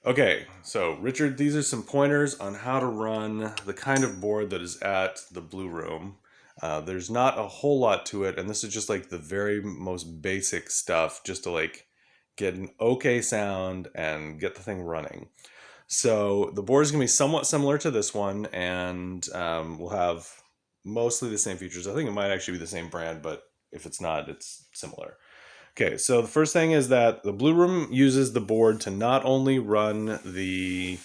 Okay, so Richard, these are some pointers on how to run the kind of board that is at the Blue Room. There's not a whole lot to it, and this is just like the very most basic stuff just to like get an okay sound and get the thing running. So the board is going to be somewhat similar to this one, and we'll have mostly the same features. I think it might actually be the same brand, but if it's not, it's similar. Okay, so the first thing is that the Blue Room uses the board to not only run the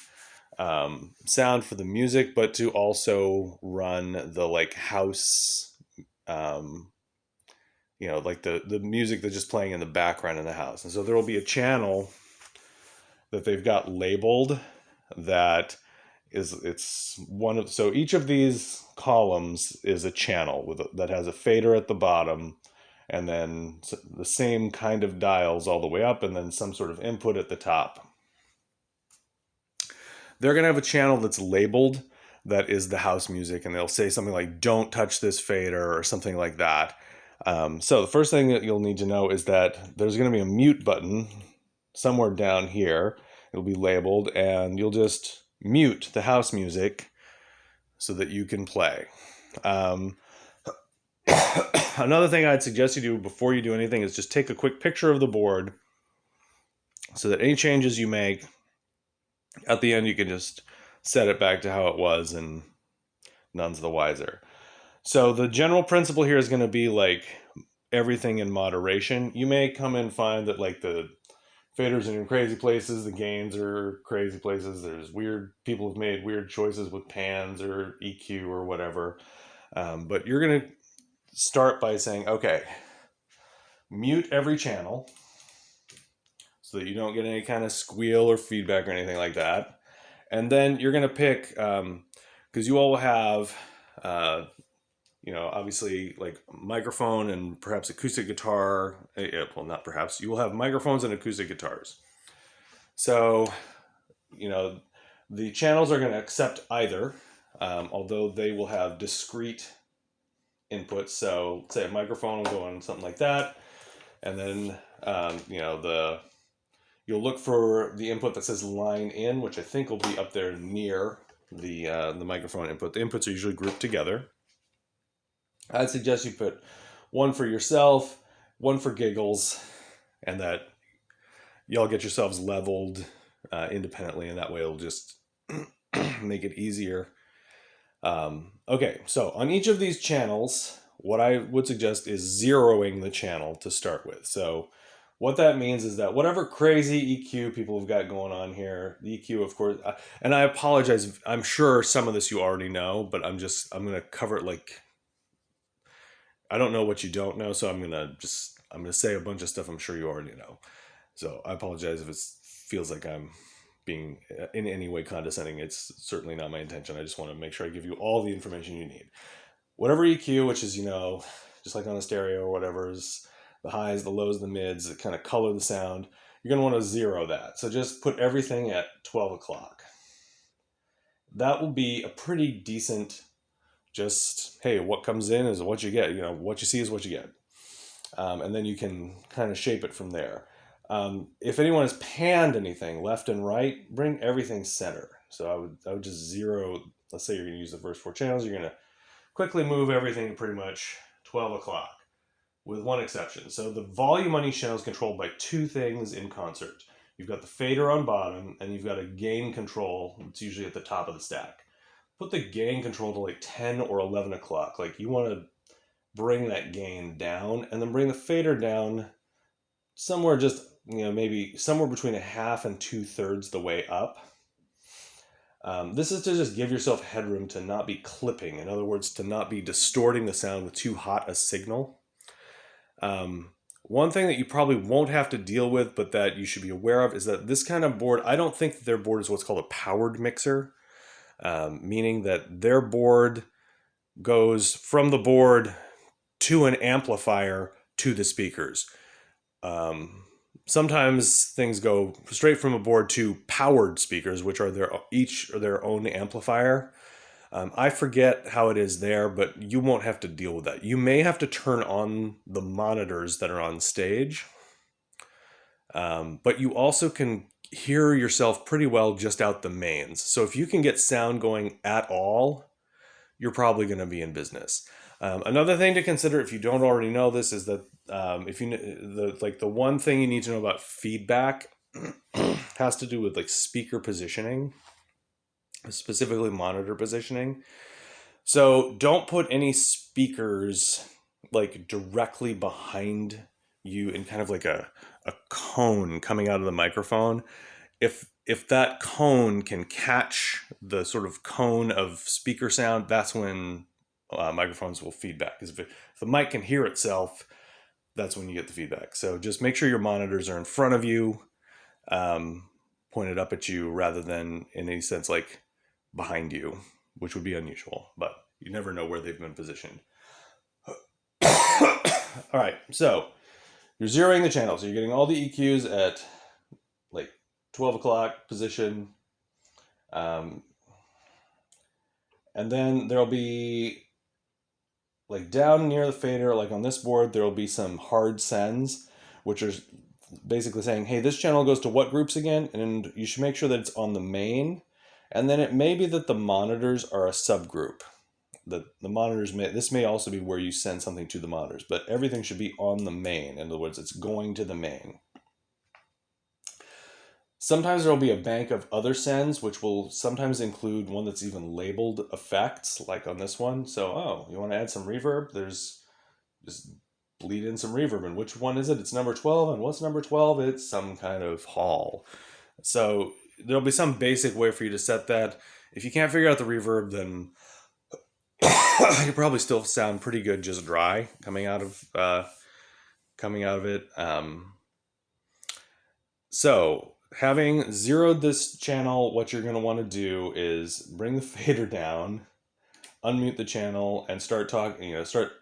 sound for the music, but to also run the like house, um, like the music that's just playing in the background in the house. And so there will be a channel that they've got labeled that it's one of so each of these columns is a channel that has a fader at the bottom, and then the same kind of dials all the way up, and then some sort of input at the top. They're going to have a channel that's labeled that is the house music, and they'll say something like "Don't touch this fader" or something like that. So the first thing that you'll need to know is that there's going to be a mute button somewhere down here. It'll be labeled, and you'll just mute the house music so that you can play. Another thing I'd suggest you do before you do anything is just take a quick picture of the board so that any changes you make at the end, you can just set it back to how it was and none's the wiser. So the general principle here is going to be like everything in moderation. You may come and find that like the faders are in crazy places, the gains are crazy places. There's weird people have made weird choices with pans or EQ or whatever. But you're going to start by saying, okay, mute every channel so that you don't get any kind of squeal or feedback or anything like that. And then you're going to pick, because you all have, obviously like microphone and perhaps acoustic guitar. Well, not perhaps. You will have microphones and acoustic guitars. So, the channels are going to accept either, although they will have discrete inputs. So, say a microphone will go on something like that, and then you'll look for the input that says line in, which I think will be up there near the microphone input. The inputs are usually grouped together. I'd suggest you put one for yourself, one for giggles, and that y'all get yourselves leveled independently, and that way it'll just make it easier. Okay, so on each of these channels, what I would suggest is zeroing the channel to start with. So what that means is that whatever crazy EQ people have got going on here, the EQ, of course, and I apologize, I'm sure some of this you already know, but I'm going to cover it like, I don't know what you don't know, so I'm going to say a bunch of stuff I'm sure you already know. So I apologize if it feels like I'm being in any way condescending. It's certainly not my intention. I just want to make sure I give you all the information you need. Whatever EQ, which is, just like on a stereo or whatever, is the highs, the lows, the mids that kind of color the sound, you're going to want to zero that. So just put everything at 12 o'clock. That will be a pretty decent, just, hey, what comes in is what you get. What you see is what you get. And then you can kind of shape it from there. If anyone has panned anything left and right, bring everything center. So I would just zero, let's say you're going to use the first 4 channels, you're going to quickly move everything to pretty much 12 o'clock, with one exception. So the volume on each channel is controlled by 2 things in concert. You've got the fader on bottom, and you've got a gain control. It's usually at the top of the stack. Put the gain control to like 10 or 11 o'clock. Like you want to bring that gain down, and then bring the fader down somewhere just, maybe somewhere between 1/2 and 2/3 the way up. This is to just give yourself headroom to not be clipping. In other words, to not be distorting the sound with too hot a signal. One thing that you probably won't have to deal with, but that you should be aware of, is that this kind of board, I don't think that their board is what's called a powered mixer, meaning that their board goes from the board to an amplifier to the speakers. Sometimes things go straight from a board to powered speakers, which are each their own amplifier. I forget how it is there, but you won't have to deal with that. You may have to turn on the monitors that are on stage, but you also can hear yourself pretty well just out the mains. So if you can get sound going at all, you're probably going to be in business. Another thing to consider, if you don't already know this, is that if you the one thing you need to know about feedback has to do with like speaker positioning, specifically monitor positioning. So don't put any speakers like directly behind you in kind of like a cone coming out of the microphone. If that cone can catch the sort of cone of speaker sound, that's when microphones will feedback. Because if the mic can hear itself, that's when you get the feedback. So just make sure your monitors are in front of you, pointed up at you, rather than in any sense like behind you, which would be unusual, but you never know where they've been positioned. All right, so you're zeroing the channel. So you're getting all the EQs at like 12 o'clock position. And then there'll be like down near the fader, like on this board, there'll be some hard sends, which are basically saying, hey, this channel goes to what groups again? And you should make sure that it's on the main. And then it may be that the monitors are a subgroup. The monitors this may also be where you send something to the monitors, but everything should be on the main. In other words, it's going to the main. Sometimes there will be a bank of other sends, which will sometimes include one that's even labeled effects, like on this one. So, oh, you want to add some reverb? There's just bleed in some reverb. And which one is it? It's number 12. And what's number 12? It's some kind of hall. So there'll be some basic way for you to set that. If you can't figure out the reverb, then you probably still sound pretty good just dry coming out of it. So having zeroed this channel, what you're going to want to do is bring the fader down, unmute the channel, and start talking. Start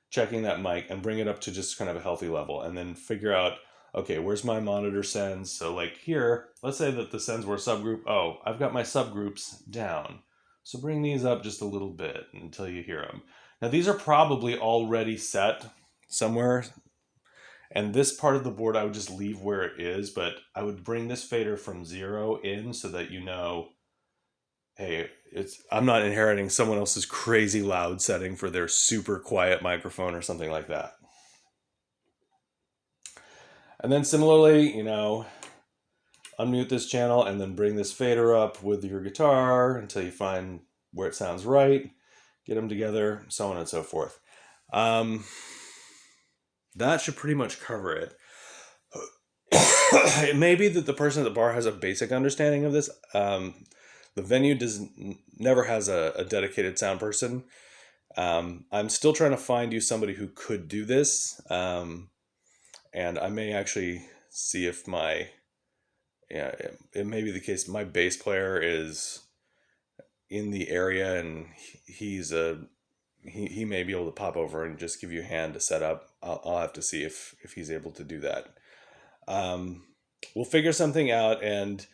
checking that mic and bring it up to just kind of a healthy level, and then figure out, okay, where's my monitor sends? So like here, let's say that the sends were a subgroup. Oh, I've got my subgroups down. So bring these up just a little bit until you hear them. Now these are probably already set somewhere, and this part of the board I would just leave where it is, but I would bring this fader from 0 in so that you know, hey, I'm not inheriting someone else's crazy loud setting for their super quiet microphone or something like that. And then similarly, unmute this channel and then bring this fader up with your guitar until you find where it sounds right, get them together, so on and so forth. That should pretty much cover it. It may be that the person at the bar has a basic understanding of this. The venue never has a dedicated sound person. I'm still trying to find you somebody who could do this. And I may actually see if it may be the case. My bass player is in the area, and he may be able to pop over and just give you a hand to set up. I'll have to see if he's able to do that. We'll figure something out, and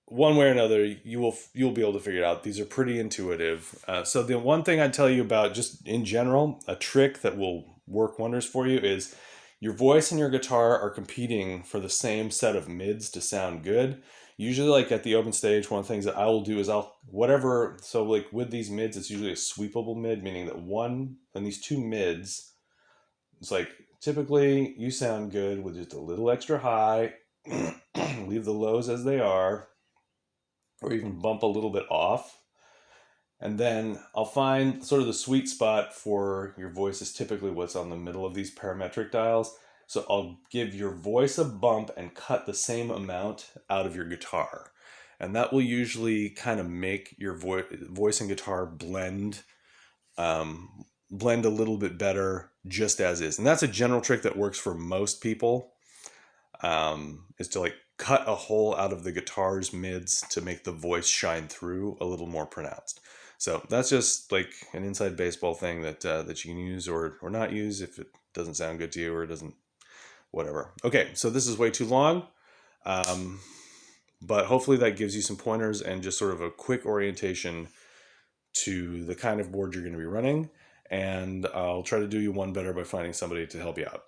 one way or another, you'll be able to figure it out. These are pretty intuitive. So the one thing I'd tell you about, just in general, a trick that will work wonders for you is your voice and your guitar are competing for the same set of mids to sound good. Usually, like at the open stage, one of the things that I will do is so like with these mids, it's usually a sweepable mid, meaning that these two mids, it's like typically you sound good with just a little extra high, leave the lows as they are, or even bump a little bit off. And then I'll find sort of the sweet spot for your voice is typically what's on the middle of these parametric dials. So I'll give your voice a bump and cut the same amount out of your guitar. And that will usually kind of make your voice and guitar blend a little bit better just as is. And that's a general trick that works for most people, is to like cut a hole out of the guitar's mids to make the voice shine through a little more pronounced. So that's just like an inside baseball thing that you can use or not use if it doesn't sound good to you or it doesn't, whatever. Okay, so this is way too long, but hopefully that gives you some pointers and just sort of a quick orientation to the kind of board you're going to be running. And I'll try to do you one better by finding somebody to help you out.